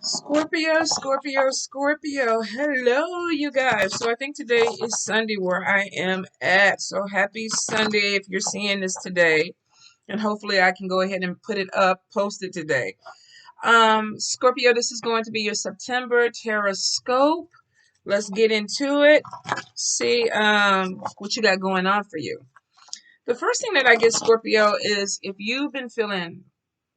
Scorpio, Scorpio, Scorpio. Hello, you guys. So I think today is Sunday where I am at. So happy Sunday if you're seeing this today. And hopefully I can go ahead and put it up, post it today. Scorpio, this is going to be your September Terrascope. Let's get into it. See what you got going on for you. The first thing that I get, Scorpio, is if you've been feeling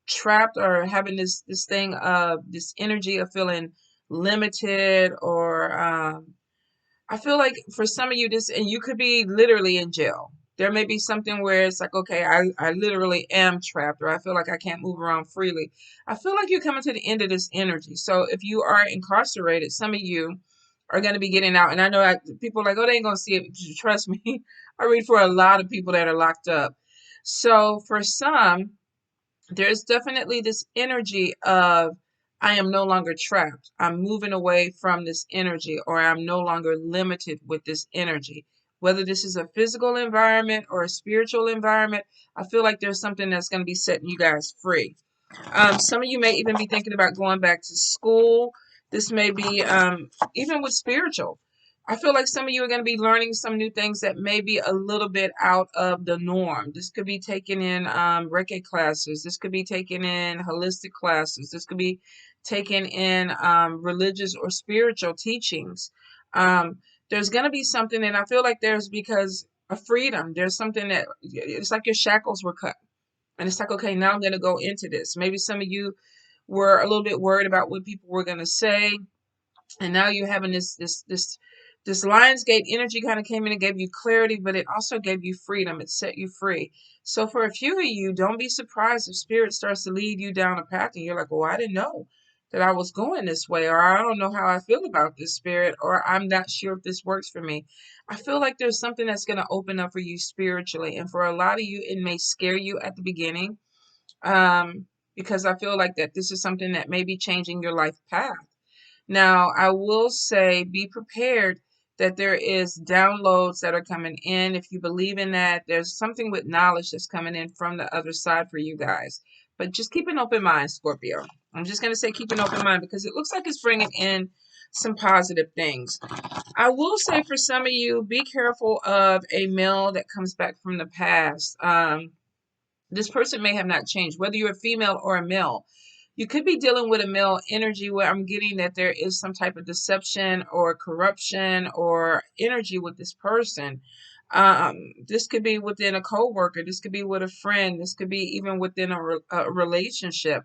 trapped or having this thing of this energy of feeling limited or I feel like for some of you this, and you could be literally in jail. There may be something where it's like, okay, I literally am trapped, or I feel like I can't move around freely. I feel like you're coming to the end of this energy. So if you are incarcerated, some of you are going to be getting out. And I know people are like, oh, they ain't going to see it. Trust me, I read for a lot of people that are locked up. So for some, there's definitely this energy of I am no longer trapped. I'm moving away from this energy, or I'm no longer limited with this energy. Whether this is a physical environment or a spiritual environment, I feel like there's something that's going to be setting you guys free. Some of you may even be thinking about going back to school. This may be even with spiritual. I feel like some of you are going to be learning some new things that may be a little bit out of the norm. This could be taken in Reiki classes. This could be taken in holistic classes. This could be taken in religious or spiritual teachings. There's going to be something, and I feel like there's because of freedom. There's something that it's like your shackles were cut. And it's like, okay, now I'm going to go into this. Maybe some of you were a little bit worried about what people were going to say, and now you're having this Lionsgate energy kind of came in and gave you clarity, but it also gave you freedom. It set you free. So for a few of you, don't be surprised if spirit starts to lead you down a path and you're like, well, I didn't know that I was going this way, or I don't know how I feel about this spirit, or I'm not sure if this works for me. I feel like there's something that's going to open up for you spiritually. And for a lot of you, it may scare you at the beginning, because I feel like that this is something that may be changing your life path. Now, I will say be prepared that there is downloads that are coming in. If you believe in that, there's something with knowledge that's coming in from the other side for you guys. But just keep an open mind, Scorpio. I'm just going to say keep an open mind because it looks like it's bringing in some positive things. I will say for some of you, be careful of a male that comes back from the past. This person may have not changed, whether you're a female or a male. You could be dealing with a male energy where I'm getting that there is some type of deception or corruption or energy with this person. This could be within a coworker. This could be with a friend. This could be even within a relationship.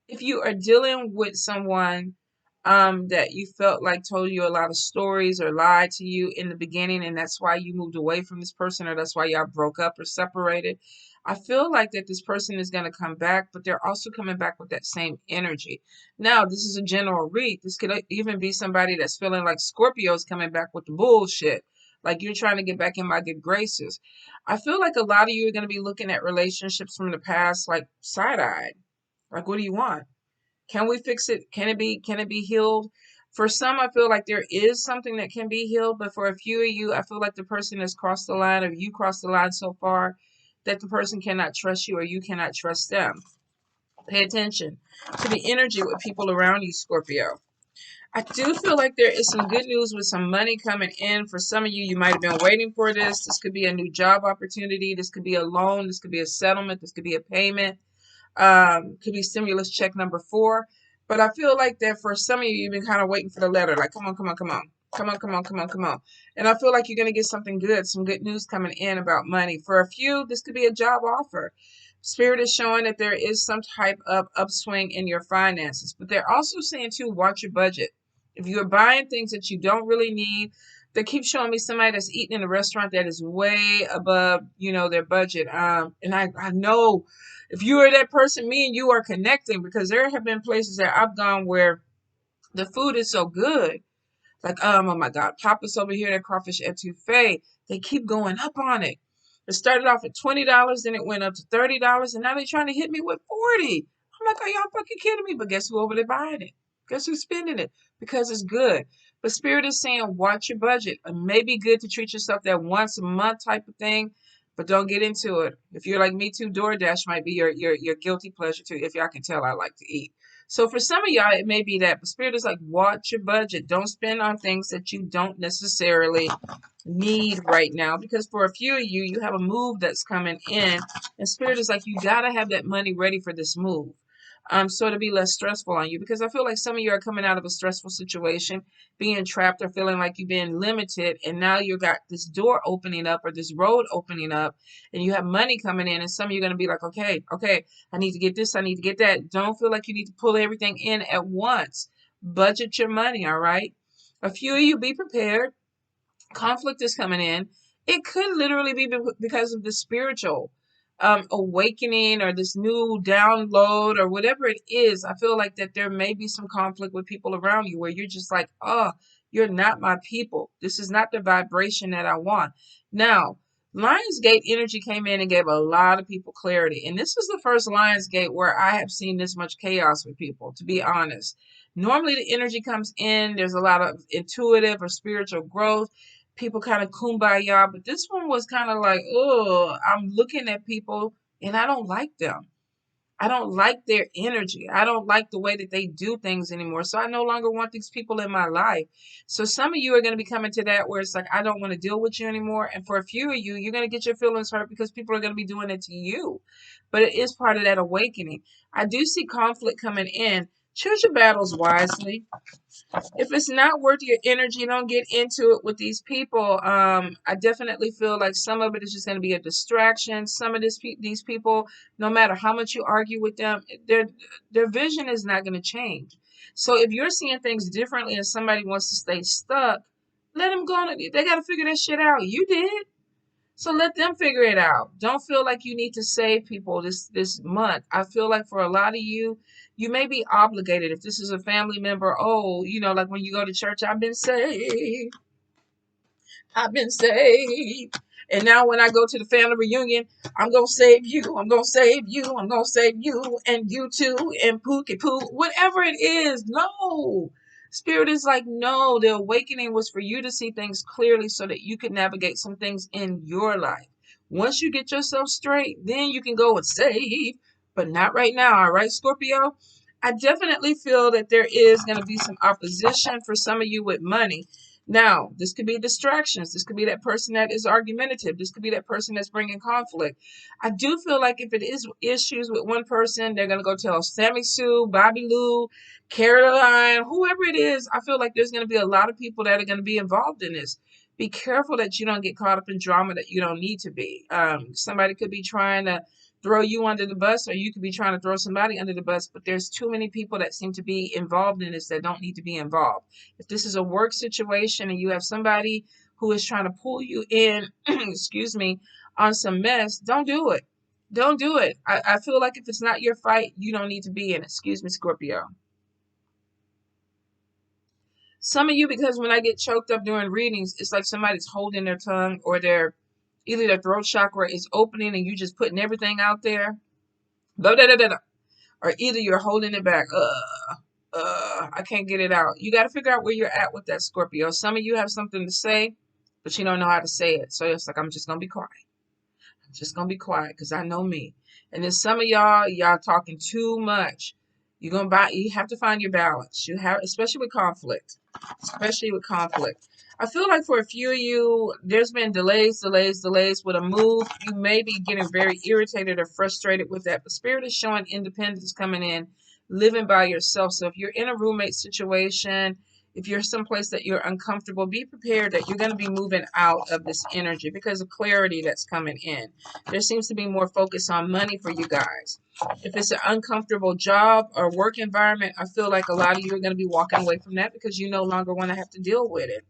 If you are dealing with someone that you felt like told you a lot of stories or lied to you in the beginning, and that's why you moved away from this person, or that's why y'all broke up or separated, I feel like that this person is going to come back, but they're also coming back with that same energy. Now, this is a general read. This could even be somebody that's feeling like Scorpio's coming back with the bullshit. Like you're trying to get back in my good graces. I feel like a lot of you are going to be looking at relationships from the past like side-eyed. Like, what do you want? Can we fix it? Can it be healed? For some, I feel like there is something that can be healed, but for a few of you, I feel like the person has crossed the line, or you crossed the line so far that the person cannot trust you or you cannot trust them. Pay attention to the energy with people around you, Scorpio. I do feel like there is some good news with some money coming in. For some of you, you might have been waiting for this. This could be a new job opportunity. This could be a loan. This could be a settlement. This could be a payment. Could be stimulus check number 4. But I feel like that for some of you, you've been kind of waiting for the letter. Like, come on, come on, come on. Come on, come on, come on, come on. And I feel like you're going to get something good, some good news coming in about money. For a few, this could be a job offer. Spirit is showing that there is some type of upswing in your finances. But they're also saying, too, watch your budget. If you're buying things that you don't really need, they keep showing me somebody that's eating in a restaurant that is way above, their budget. And I know if you are that person, me and you are connecting, because there have been places that I've gone where the food is so good. Like, oh my God, Papa's over here at crawfish etouffee. They keep going up on it. It started off at $20, then it went up to $30, and now they're trying to hit me with 40. I'm like, are y'all fucking kidding me? But guess who over there buying it? Guess who's spending it? Because it's good. But Spirit is saying, watch your budget. It may be good to treat yourself that once a month type of thing, but don't get into it. If you're like me too, DoorDash might be your guilty pleasure too. If y'all can tell, I like to eat. So for some of y'all, it may be that, but Spirit is like, watch your budget. Don't spend on things that you don't necessarily need right now, because for a few of you, you have a move that's coming in, and Spirit is like, you gotta have that money ready for this move. So it'll be less stressful on you, because I feel like some of you are coming out of a stressful situation, being trapped or feeling like you've been limited, and now you got this door opening up or this road opening up, and you have money coming in, and some of you are going to be like, okay, I need to get this, I need to get that. Don't feel like you need to pull everything in at once. Budget your money, all right? A few of you, be prepared. Conflict is coming in. It could literally be because of the spiritual awakening or this new download or whatever it is. I feel like that there may be some conflict with people around you where you're just like, oh, you're not my people. This is not the vibration that I want. Now, Lionsgate energy came in and gave a lot of people clarity. And this is the first Lionsgate where I have seen this much chaos with people, to be honest. Normally, the energy comes in, there's a lot of intuitive or spiritual growth. People kind of kumbaya, but this one was kind of like, oh, I'm looking at people and I don't like them. I don't like their energy. I don't like the way that they do things anymore. So I no longer want these people in my life. So some of you are going to be coming to that where it's like, I don't want to deal with you anymore. And for a few of you, you're going to get your feelings hurt because people are going to be doing it to you. But it is part of that awakening. I do see conflict coming in. Choose your battles wisely. If it's not worth your energy, don't get into it with these people. I definitely feel like some of it is just going to be a distraction. Some of these people, no matter how much you argue with them, their vision is not going to change. So if you're seeing things differently and somebody wants to stay stuck, let them go. They got to figure that shit out. You did. So let them figure it out. Don't feel like you need to save people this month. I feel like for a lot of you, you may be obligated. If this is a family member, oh, like when you go to church, I've been saved. I've been saved. And now when I go to the family reunion, I'm going to save you. I'm going to save you. I'm going to save you and you too and Pookie Poo. Whatever it is, no. Spirit is like, no, the awakening was for you to see things clearly so that you can navigate some things in your life. Once you get yourself straight, then you can go and save, but not right now. All right, Scorpio? I definitely feel that there is going to be some opposition for some of you with money. Now, this could be distractions. This could be that person that is argumentative. This could be that person that's bringing conflict. I do feel like if it is issues with one person, they're going to go tell Sammy Sue, Bobby Lou, Caroline, whoever it is. I feel like there's going to be a lot of people that are going to be involved in this. Be careful that you don't get caught up in drama that you don't need to be. Somebody could be trying to throw you under the bus, or you could be trying to throw somebody under the bus, but there's too many people that seem to be involved in this that don't need to be involved. If this is a work situation and you have somebody who is trying to pull you in, excuse me, on some mess, don't do it. Don't do it. I feel like if it's not your fight, you don't need to be in it. Excuse me, Scorpio. Some of you, because when I get choked up during readings, it's like somebody's holding their tongue, or either their throat chakra is opening and you just putting everything out there. Blah, blah, blah, blah, blah. Or either you're holding it back. I can't get it out. You got to figure out where you're at with that, Scorpio. Some of you have something to say, but you don't know how to say it. So it's like, I'm just going to be quiet. I'm just going to be quiet because I know me. And then some of y'all talking too much. You have to find your balance. Especially with conflict. Especially with conflict. I feel like for a few of you, there's been delays with a move. You may be getting very irritated or frustrated with that. But Spirit is showing independence coming in, living by yourself. So if you're in a roommate situation, if you're someplace that you're uncomfortable, be prepared that you're going to be moving out of this energy because of clarity that's coming in. There seems to be more focus on money for you guys. If it's an uncomfortable job or work environment, I feel like a lot of you are going to be walking away from that because you no longer want to have to deal with it.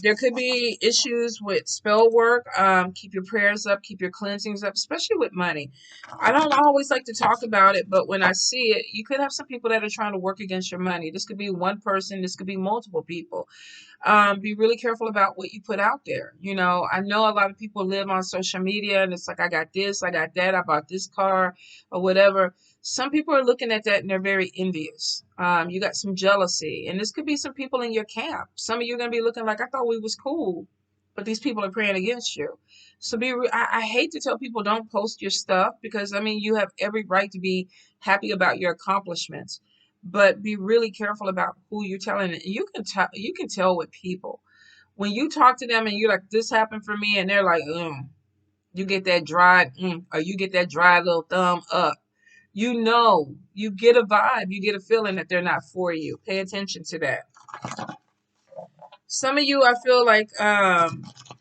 There could be issues with spell work. Keep your prayers up, keep your cleansings up, especially with money. I don't always like to talk about it, but when I see it, you could have some people that are trying to work against your money. This could be one person, this could be multiple people. Be really careful about what you put out there. I know a lot of people live on social media and it's like, I got this, I got that, I bought this car or whatever. Some people are looking at that and they're very envious. You got some jealousy, and this could be some people in your camp. Some of you are going to be looking like, I thought we was cool. but these people are praying against you. So I hate to tell people don't post your stuff, because I mean, you have every right to be happy about your accomplishments, but be really careful about who you're telling it. You can tell with people when you talk to them and you're like, this happened for me, and they're like, you get that dry, or you get that dry little thumb up. You know, you get a vibe, you get a feeling that they're not for you. Pay attention to that. Some of you, I feel like,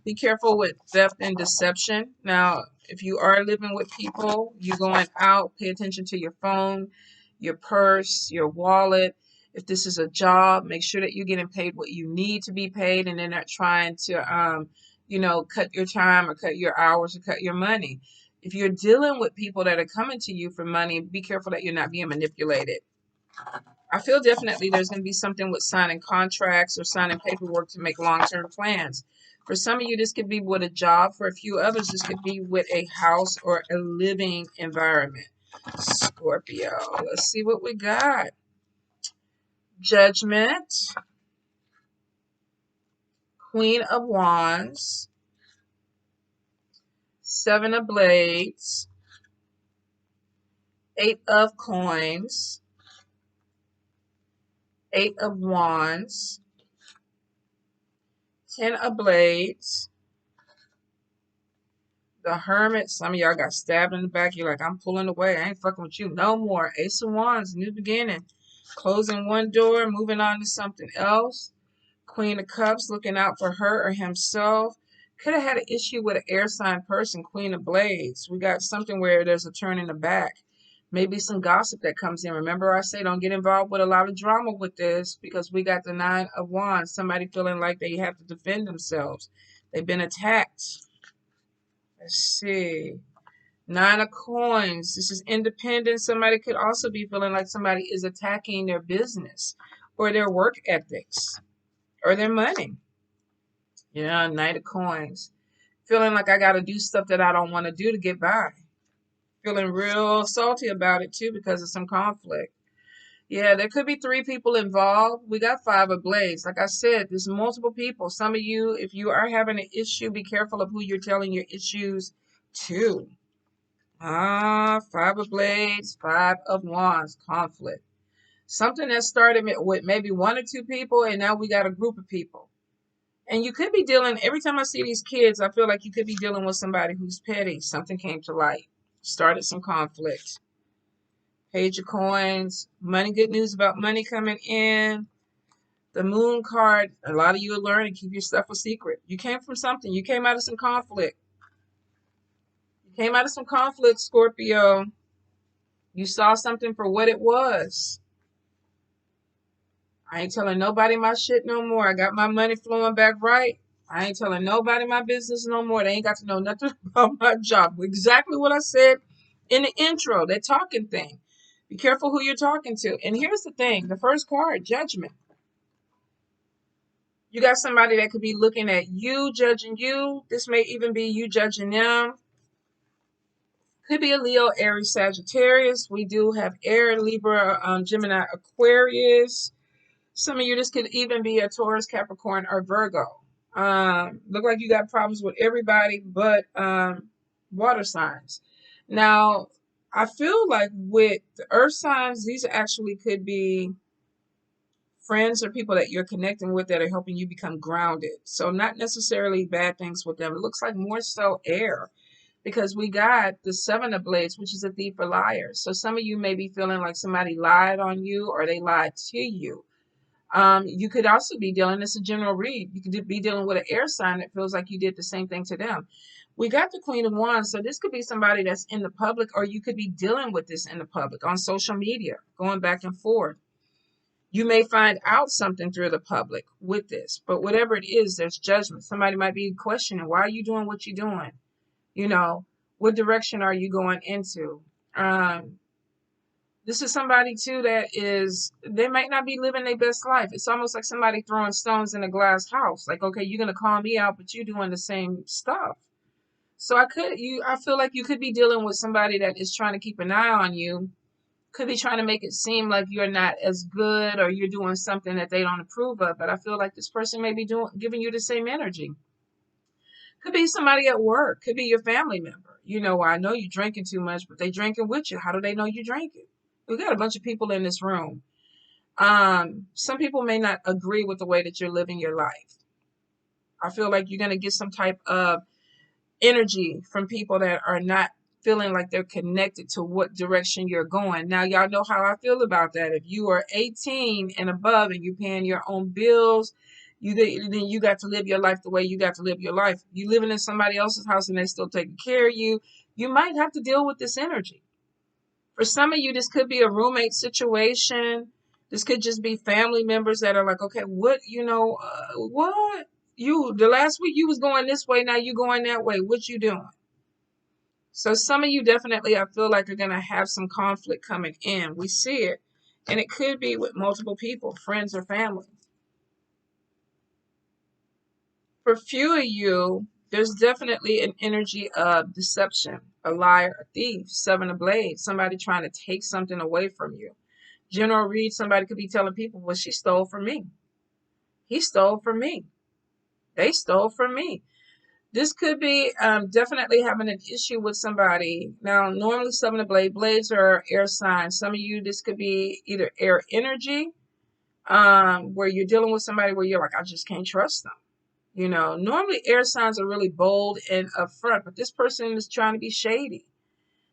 be careful with theft and deception. Now, if you are living with people, you're going out, pay attention to your phone, your purse, your wallet. If this is a job, make sure that you're getting paid what you need to be paid, and they're not trying to, cut your time or cut your hours or cut your money. If you're dealing with people that are coming to you for money, be careful that you're not being manipulated. I feel definitely there's going to be something with signing contracts or signing paperwork to make long-term plans. For some of you, this could be with a job. For a few others, this could be with a house or a living environment. Scorpio, let's see what we got. Judgment, Queen of Wands, Seven of Blades, Eight of Coins, Eight of Wands, Ten of Blades, the Hermit. Some of y'all got stabbed in the back. You're like, I'm pulling away. I ain't fucking with you no more. Ace of Wands, new beginning. Closing one door, moving on to something else. Queen of Cups, looking out for her or himself. Could have had an issue with an air sign person. Queen of Blades. We got something where there's a turn in the back. Maybe some gossip that comes in. Remember, I say don't get involved with a lot of drama with this, because we got the Nine of Wands. Somebody feeling like they have to defend themselves. They've been attacked. Let's see. Nine of Coins. This is independent. Somebody could also be feeling like somebody is attacking their business or their work ethics or their money. Yeah, Knight of Coins. Feeling like I got to do stuff that I don't want to do to get by. Feeling real salty about it too because of some conflict. Yeah, there could be 3 people involved. We got 5 of Blades. Like I said, there's multiple people. Some of you, if you are having an issue, be careful of who you're telling your issues to. 5 of Blades, 5 of Wands, conflict. Something that started with maybe 1 or 2 people, and now we got a group of people. And you could be dealing, every time I see these kids, I feel like you could be dealing with somebody who's petty. Something came to light, started some conflict. Page of Coins, money, good news about money coming in. The Moon card, a lot of you are learning, keep your stuff a secret. You came from something, you came out of some conflict. You came out of some conflict, Scorpio. You saw something for what it was. I ain't telling nobody my shit no more. I got my money flowing back right. I ain't telling nobody my business no more. They ain't got to know nothing about my job. Exactly what I said in the intro, that talking thing. Be careful who you're talking to. And here's the thing. The first card, Judgment. You got somebody that could be looking at you, judging you. This may even be you judging them. Could be a Leo, Aries, Sagittarius. We do have Air, Libra, Gemini, Aquarius. Some of you, this could even be a Taurus, Capricorn, or Virgo. Look like you got problems with everybody but water signs. Now, I feel like with the earth signs, these actually could be friends or people that you're connecting with that are helping you become grounded. So not necessarily bad things with them. It looks like more so air, because we got the 7 of Blades, which is a thief or liar. So some of you may be feeling like somebody lied on you or they lied to you. You could also be dealing, it's a general read, you could be dealing with an air sign that feels like you did the same thing to them. We got the Queen of Wands, so this could be somebody that's in the public, or you could be dealing with this in the public, on social media, going back and forth. You may find out something through the public with this, but whatever it is, there's judgment. Somebody might be questioning, why are you doing what you're doing? You know, what direction are you going into? This is somebody too that is, they might not be living their best life. It's almost like somebody throwing stones in a glass house. Like, okay, you're gonna call me out, but you're doing the same stuff. So I feel like you could be dealing with somebody that is trying to keep an eye on you. Could be trying to make it seem like you're not as good, or you're doing something that they don't approve of. But I feel like this person may be giving you the same energy. Could be somebody at work. Could be your family member. You know, I know you're drinking too much, but they drinking with you. How do they know you're drinking? We got a bunch of people in this room. Some people may not agree with the way that you're living your life. I feel like you're going to get some type of energy from people that are not feeling like they're connected to what direction you're going. Now, y'all know how I feel about that. If you are 18 and above and you're paying your own bills, then you got to live your life the way you got to live your life. You living in somebody else's house and they still taking care of you, you might have to deal with this energy. For some of you, this could be a roommate situation. This could just be family members that are like, okay, what, what? The last week you was going this way, now you going that way. What you doing? So some of you definitely, I feel like, are going to have some conflict coming in. We see it. And it could be with multiple people, friends or family. For few of you, there's definitely an energy of deception, a liar, a thief, seven of blades, somebody trying to take something away from you. General read, somebody could be telling people, well, she stole from me. He stole from me. They stole from me. This could be definitely having an issue with somebody. Now, normally seven of blades are air signs. Some of you, this could be either air energy, where you're dealing with somebody where you're like, I just can't trust them. You know, normally air signs are really bold and upfront, but this person is trying to be shady.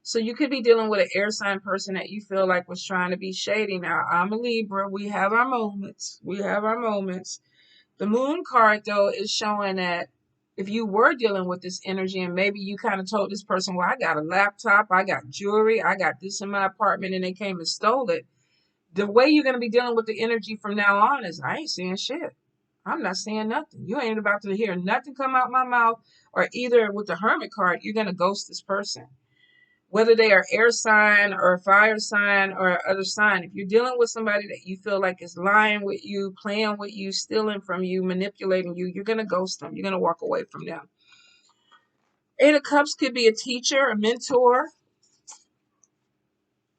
So you could be dealing with an air sign person that you feel like was trying to be shady. Now, I'm a Libra. We have our moments. We have our moments. The moon card, though, is showing that if you were dealing with this energy and maybe you kind of told this person, well, I got a laptop, I got jewelry, I got this in my apartment, and they came and stole it. The way you're going to be dealing with the energy from now on is, I ain't seeing shit. I'm not seeing nothing. You ain't about to hear nothing come out my mouth. Or either with the Hermit card, you're going to ghost this person. Whether they are air sign or fire sign or other sign, if you're dealing with somebody that you feel like is lying with you, playing with you, stealing from you, manipulating you, you're going to ghost them. You're going to walk away from them. Eight of Cups could be a teacher, a mentor.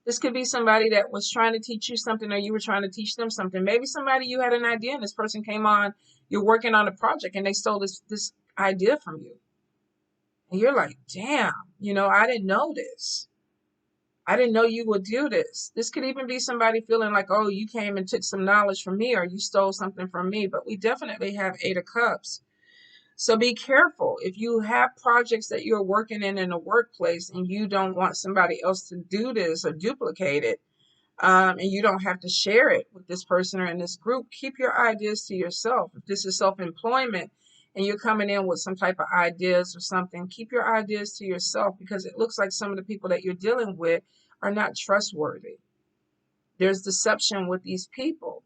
This could be somebody that was trying to teach you something or you were trying to teach them something. Maybe somebody you had an idea and this person came on, you're working on a project and they stole this idea from you. And you're like, damn, I didn't know this. I didn't know you would do this. This could even be somebody feeling like, oh, you came and took some knowledge from me or you stole something from me. But we definitely have Eight of Cups. So be careful. If you have projects that you're working in a workplace and you don't want somebody else to do this or duplicate it, and you don't have to share it with this person or in this group, keep your ideas to yourself. If this is self-employment and you're coming in with some type of ideas or something, keep your ideas to yourself because it looks like some of the people that you're dealing with are not trustworthy. There's deception with these people.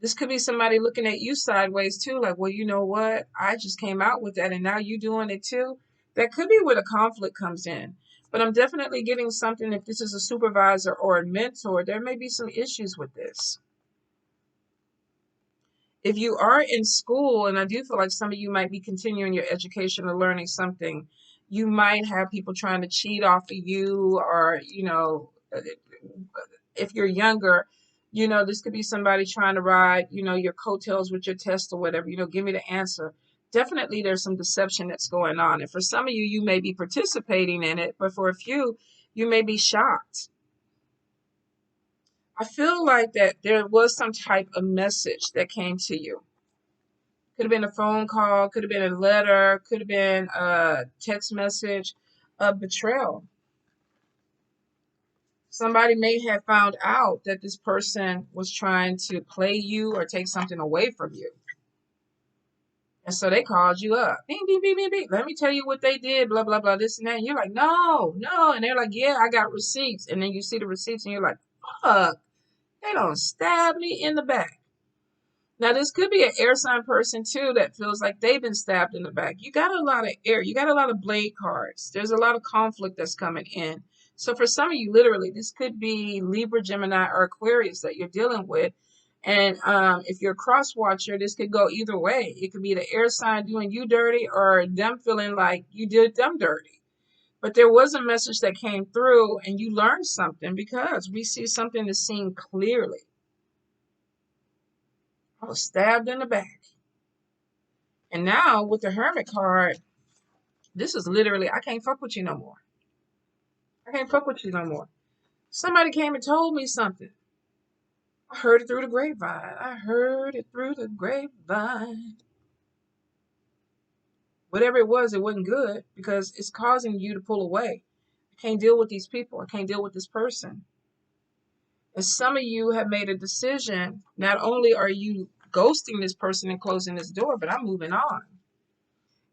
This could be somebody looking at you sideways too, like, well, you know what? I just came out with that and now you doing it too. That could be where the conflict comes in. But I'm definitely getting something, if this is a supervisor or a mentor, there may be some issues with this. If you are in school, and I do feel like some of you might be continuing your education or learning something, you might have people trying to cheat off of you or, if you're younger, this could be somebody trying to ride, your coattails with your test or whatever, give me the answer. Definitely there's some deception that's going on. And for some of you, you may be participating in it, but for a few, you may be shocked. I feel like that there was some type of message that came to you. Could have been a phone call, could have been a letter, could have been a text message of betrayal. Somebody may have found out that this person was trying to play you or take something away from you. And so they called you up. Bing, bing, bing, bing, bing. Let me tell you what they did, blah, blah, blah, this and that. And you're like, no, no. And they're like, yeah, I got receipts. And then you see the receipts and you're like, fuck, they don't stab me in the back. Now, this could be an air sign person, too, that feels like they've been stabbed in the back. You got a lot of air. You got a lot of blade cards. There's a lot of conflict that's coming in. So for some of you, literally, this could be Libra, Gemini, or Aquarius that you're dealing with. And if you're a cross watcher, this could go either way. It could be the air sign doing you dirty or them feeling like you did them dirty. But there was a message that came through and you learned something because we see something that's seen clearly. I was stabbed in the back. And now with the Hermit card, this is literally, I can't fuck with you no more. I can't fuck with you no more. Somebody came and told me something. I heard it through the grapevine. I heard it through the grapevine. Whatever it wasn't good because it's causing you to pull away. I can't deal with these people. I can't deal with this person. And some of you have made a decision. Not only are you ghosting this person and closing this door, but I'm moving on.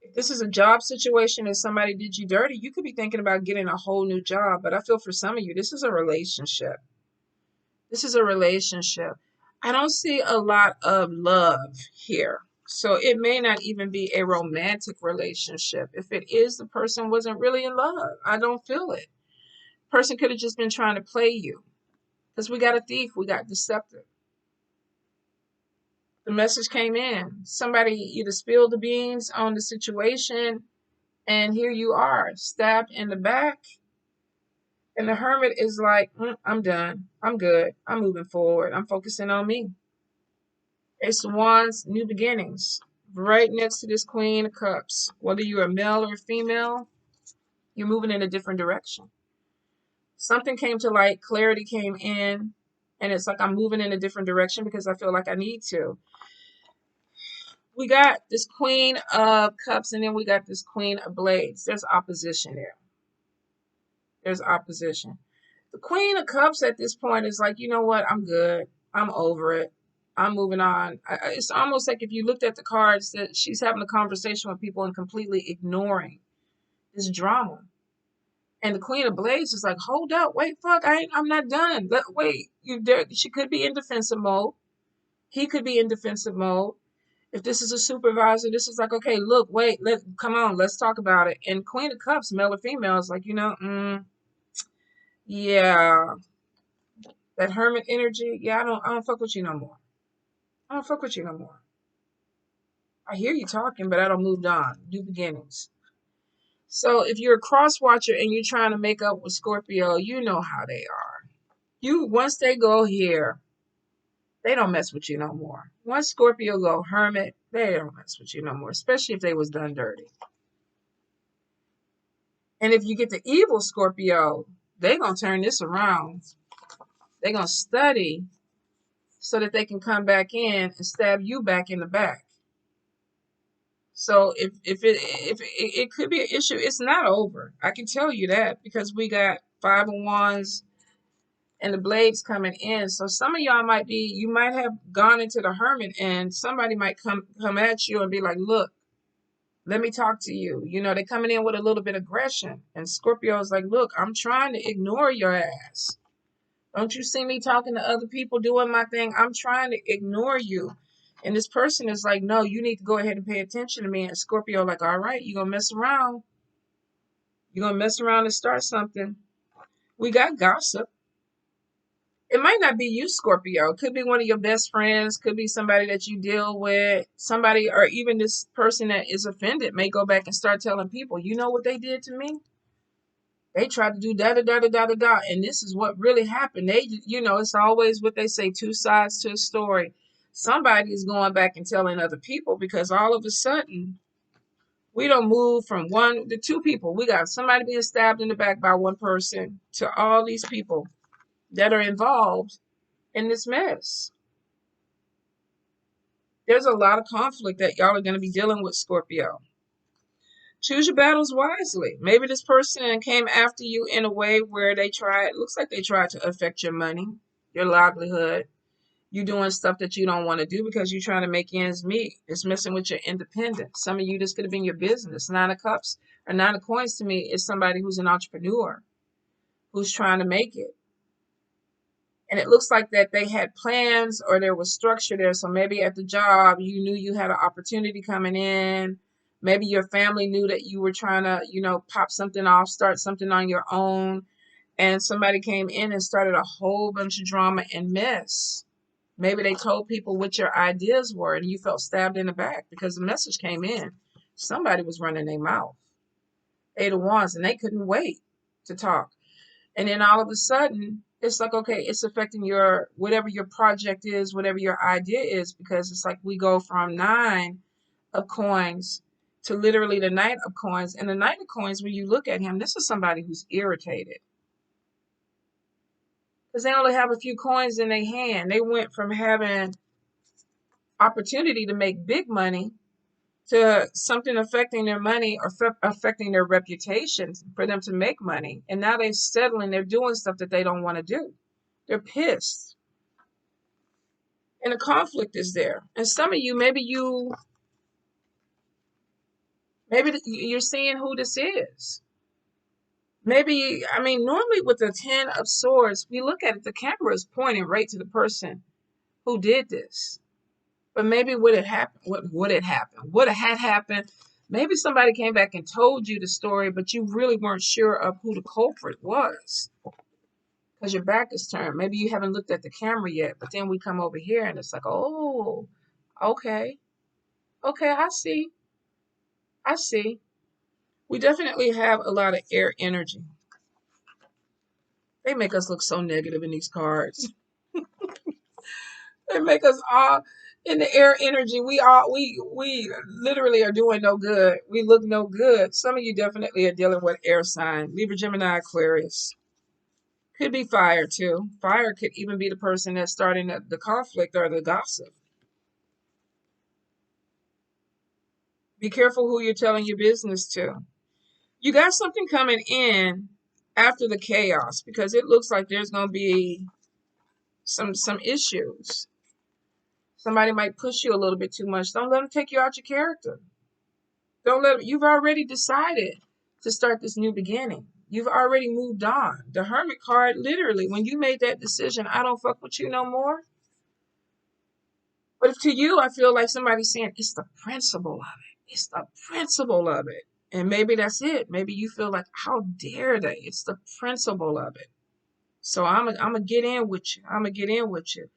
If this is a job situation and somebody did you dirty, you could be thinking about getting a whole new job. But I feel for some of you, this is a relationship. This is a relationship. I don't see a lot of love here. So it may not even be a romantic relationship. If it is, the person wasn't really in love. I don't feel it. Person could have just been trying to play you. Because we got a thief, we got deceptive. The message came in. Somebody either spilled the beans on the situation, and here you are, stabbed in the back. And the Hermit is like, I'm done. I'm good. I'm moving forward. I'm focusing on me. Ace of Wands, new beginnings. Right next to this Queen of Cups. Whether you're a male or a female, you're moving in a different direction. Something came to light, clarity came in, and it's like I'm moving in a different direction because I feel like I need to. We got this Queen of Cups, and then we got this Queen of Blades. There's opposition there. There's opposition. The Queen of Cups at this point is like, you know what? I'm good. I'm over it. I'm moving on. It's almost like if you looked at the cards that she's having a conversation with people and completely ignoring this drama. And the Queen of Blades is like, hold up, wait, fuck, I'm not done. Wait, she could be in defensive mode. He could be in defensive mode. If this is a supervisor, this is like, okay, look, wait, come on, let's talk about it. And Queen of Cups, male or female, is like, yeah, that Hermit energy, yeah, I don't fuck with you no more. I don't fuck with you no more. I hear you talking, but I don't move on. New beginnings. So if you're a cross watcher and you're trying to make up with Scorpio, you know how they are. Once they go here, they don't mess with you no more. Once Scorpio go Hermit, they don't mess with you no more, especially if they was done dirty. And if you get the evil Scorpio, they gonna turn this around. They gonna study so that they can come back in and stab you back in the back. So if it could be an issue, it's not over. I can tell you that because we got 5 of Wands and the Blades coming in. So some of y'all you might have gone into the Hermit and somebody might come at you and be like, look, let me talk to you. You know, they're coming in with a little bit of aggression. And Scorpio is like, look, I'm trying to ignore your ass. Don't you see me talking to other people doing my thing? I'm trying to ignore you. And this person is like, no, you need to go ahead and pay attention to me. And Scorpio like, all right, you're going to mess around. You're going to mess around and start something. We got gossip. It might not be you, Scorpio. It could be one of your best friends. Could be somebody that you deal with. Somebody, or even this person that is offended may go back and start telling people, you know what they did to me? They tried to do da-da-da-da-da-da-da. And this is what really happened. It's always what they say, two sides to a story. Somebody is going back and telling other people because all of a sudden, we don't move from one to two people. We got somebody being stabbed in the back by one person to all these people that are involved in this mess. There's a lot of conflict that y'all are going to be dealing with, Scorpio. Choose your battles wisely. Maybe this person came after you in a way where looks like they tried to affect your money, your livelihood. You doing stuff that you don't want to do because you're trying to make ends meet. It's messing with your independence. Some of you, this could have been your business. 9 of Cups or 9 of Coins to me is somebody who's an entrepreneur, who's trying to make it. And it looks like that they had plans or there was structure there. So maybe at the job, you knew you had an opportunity coming in. Maybe your family knew that you were trying to, pop something off, start something on your own. And somebody came in and started a whole bunch of drama and mess. Maybe they told people what your ideas were and you felt stabbed in the back because the message came in. Somebody was running their mouth. 8 of Wands, and they couldn't wait to talk. And then all of a sudden, it's like, okay, it's affecting whatever your project is, whatever your idea is, because it's like we go from 9 of coins to literally the Knight of Coins. And the Knight of Coins, when you look at him, this is somebody who's irritated. Because they only have a few coins in their hand. They went from having opportunity to make big money to something affecting their money or affecting their reputation for them to make money. And now they're settling, they're doing stuff that they don't want to do. They're pissed. And the conflict is there. And some of you, maybe you're seeing who this is. Maybe, I mean, normally with the 10 of Swords, we look at it, the camera is pointing right to the person who did this. But maybe what had had happened, maybe somebody came back and told you the story, but you really weren't sure of who the culprit was. Because your back is turned. Maybe you haven't looked at the camera yet, but then we come over here and it's like, oh, okay. Okay, I see. I see. We definitely have a lot of air energy. They make us look so negative in these cards. They make us all in the air energy. We literally are doing no good. We look no good. Some of you definitely are dealing with air sign. Libra, Gemini, Aquarius. Could be fire too. Fire could even be the person that's starting the conflict or the gossip. Be careful who you're telling your business to. You got something coming in after the chaos because it looks like there's going to be some issues. Somebody might push you a little bit too much. Don't let them take you out your character. Don't let them, you've already decided to start this new beginning. You've already moved on. The Hermit card, literally, when you made that decision, I don't fuck with you no more. But to you, I feel like somebody's saying, it's the principle of it. It's the principle of it. And maybe that's it. Maybe you feel like, how dare they? It's the principle of it. So I'm gonna get in with you. I'm gonna get in with you.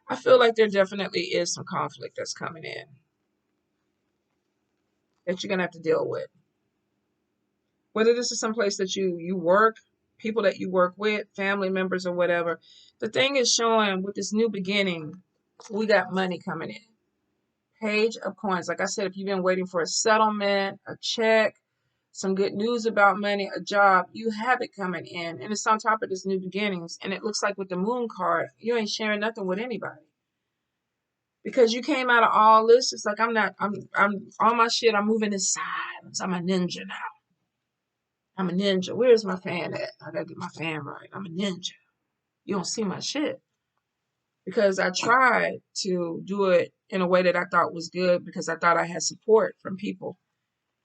I feel like there definitely is some conflict that's coming in that you're gonna have to deal with. Whether this is someplace that you work, people that you work with, family members or whatever. The thing is showing with this new beginning, we got money coming in. Page of Coins. Like I said, if you've been waiting for a settlement, a check, some good news about money, a job, you have it coming in. And it's on top of this new beginnings. And it looks like with the Moon card, you ain't sharing nothing with anybody. Because you came out of all this, it's like I'm all my shit, I'm moving in silence. I'm a ninja now. I'm a ninja. Where's my fan at? I gotta get my fan right. I'm a ninja. You don't see my shit. Because I tried to do it in a way that I thought was good because I thought I had support from people.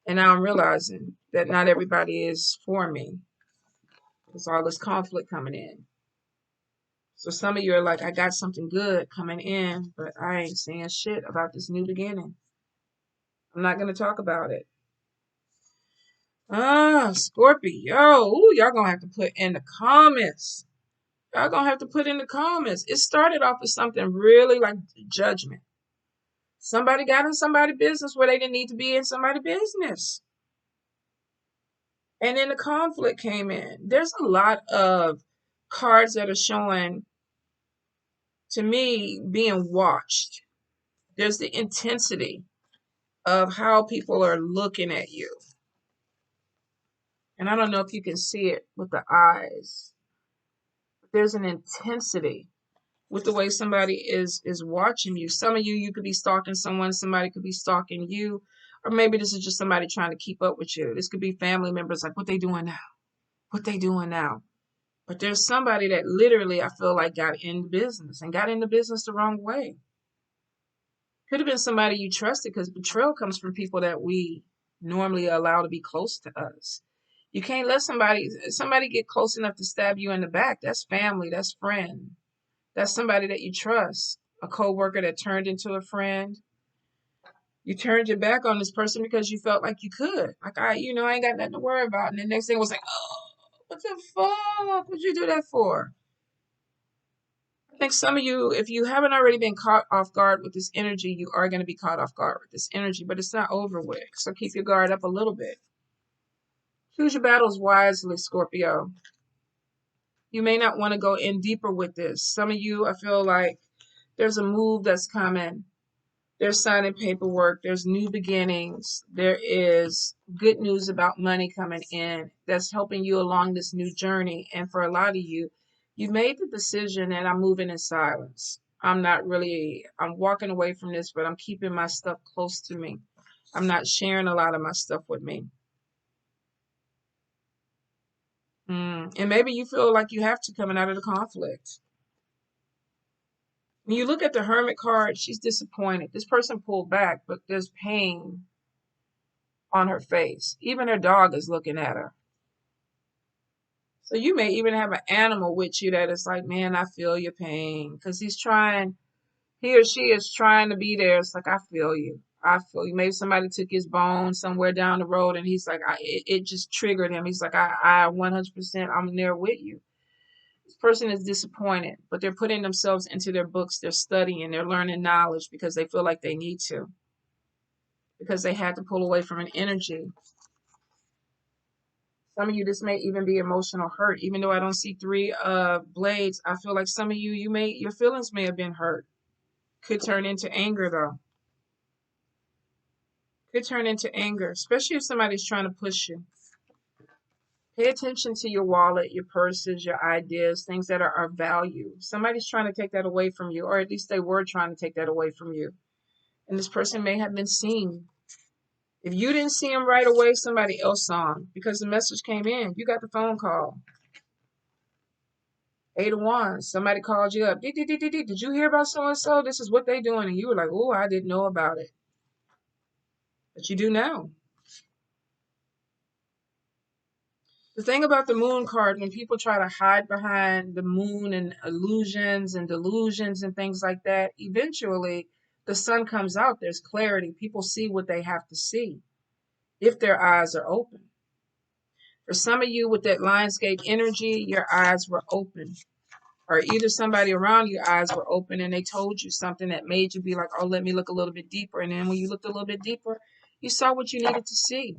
And now I'm realizing that not everybody is for me. There's all this conflict coming in. So some of you are like, I got something good coming in, but I ain't saying shit about this new beginning. I'm not going to talk about it. Scorpio. Ooh, y'all going to have to put in the comments. Y'all going to have to put in the comments. It started off with something really like judgment. Somebody got in somebody's business where they didn't need to be in somebody's business. And then the conflict came in. There's a lot of cards that are showing, to me, being watched. There's the intensity of how people are looking at you. And I don't know if you can see it with the eyes. There's an intensity with the way somebody is watching you. Some of you could be stalking someone. Somebody could be stalking you. Or maybe this is just somebody trying to keep up with you. This could be family members like, what they doing now? What they doing now? But there's somebody that literally, I feel like, got in business and got into business the wrong way. Could have been somebody you trusted because betrayal comes from people that we normally allow to be close to us. You can't let somebody get close enough to stab you in the back. That's family. That's friend. That's somebody that you trust. A coworker that turned into a friend. You turned your back on this person because you felt like you could. Like, I ain't got nothing to worry about. And the next thing was like, oh, what the fuck would you do that for? I think some of you, if you haven't already been caught off guard with this energy, you are going to be caught off guard with this energy, but it's not over with. So keep your guard up a little bit. Choose your battles wisely, Scorpio. You may not want to go in deeper with this. Some of you, I feel like there's a move that's coming. There's signing paperwork. There's new beginnings. There is good news about money coming in that's helping you along this new journey. And for a lot of you, you made the decision that I'm moving in silence. I'm walking away from this, but I'm keeping my stuff close to me. I'm not sharing a lot of my stuff with me. And maybe you feel like you have to coming out of the conflict. When you look at the Hermit card, she's disappointed. This person pulled back, but there's pain on her face. Even her dog is looking at her. So you may even have an animal with you that is like, man, I feel your pain. Because he or she is trying to be there. It's like, I feel you. I feel you. Maybe somebody took his bone somewhere down the road and he's like, it just triggered him. He's like, I 100%, I'm there with you. This person is disappointed, but they're putting themselves into their books. They're studying, they're learning knowledge because they feel like they need to, because they had to pull away from an energy. Some of you, this may even be emotional hurt. Even though I don't see three blades, I feel like some of you, your feelings may have been hurt. Could turn into anger though. Could turn into anger, especially if somebody's trying to push you. Pay attention to your wallet, your purses, your ideas, things that are of value. Somebody's trying to take that away from you, or at least they were trying to take that away from you. And this person may have been seen. If you didn't see him right away, somebody else saw him because the message came in. You got the phone call. 8 of Wands. Somebody called you up. Did you hear about so-and-so? This is what they doing. And you were like, oh, I didn't know about it. But you do now. The thing about the moon card, when people try to hide behind the moon and illusions and delusions and things like that, eventually the sun comes out. There's clarity. People see what they have to see if their eyes are open. For some of you with that Lionsgate energy, your eyes were open. Or either somebody around your eyes were open and they told you something that made you be like, oh, let me look a little bit deeper. And then when you looked a little bit deeper, you saw what you needed to see.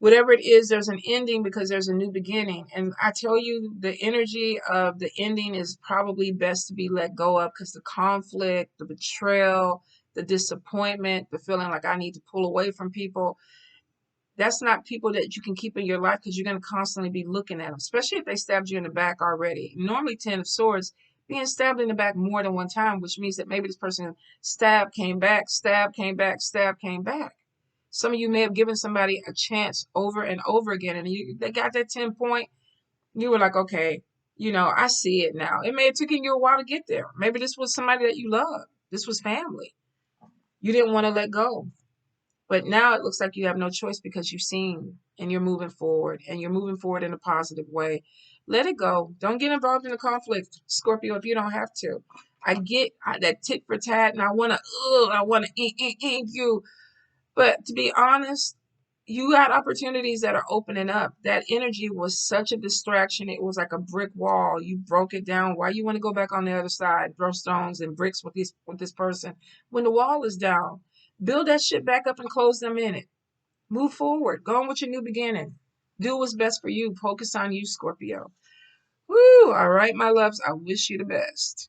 Whatever it is, there's an ending because there's a new beginning. And I tell you, the energy of the ending is probably best to be let go of because the conflict, the betrayal, the disappointment, the feeling like I need to pull away from people, that's not people that you can keep in your life because you're going to constantly be looking at them, especially if they stabbed you in the back already. Normally, 10 of Swords, being stabbed in the back more than one time, which means that maybe this person stabbed, came back, stabbed, came back, stabbed, came back. Some of you may have given somebody a chance over and over again, and they got that 10 point. You were like, okay, I see it now. It may have taken you a while to get there. Maybe this was somebody that you loved. This was family. You didn't want to let go. But now it looks like you have no choice because you've seen and you're moving forward and you're moving forward in a positive way. Let it go. Don't get involved in a conflict, Scorpio, if you don't have to. I get that tit for tat and I want to ink you. But to be honest, you got opportunities that are opening up. That energy was such a distraction. It was like a brick wall. You broke it down. Why you want to go back on the other side, throw stones and bricks with this person when the wall is down? Build that shit back up and close them in it. Move forward. Go on with your new beginning. Do what's best for you. Focus on you, Scorpio. Woo! All right, my loves. I wish you the best.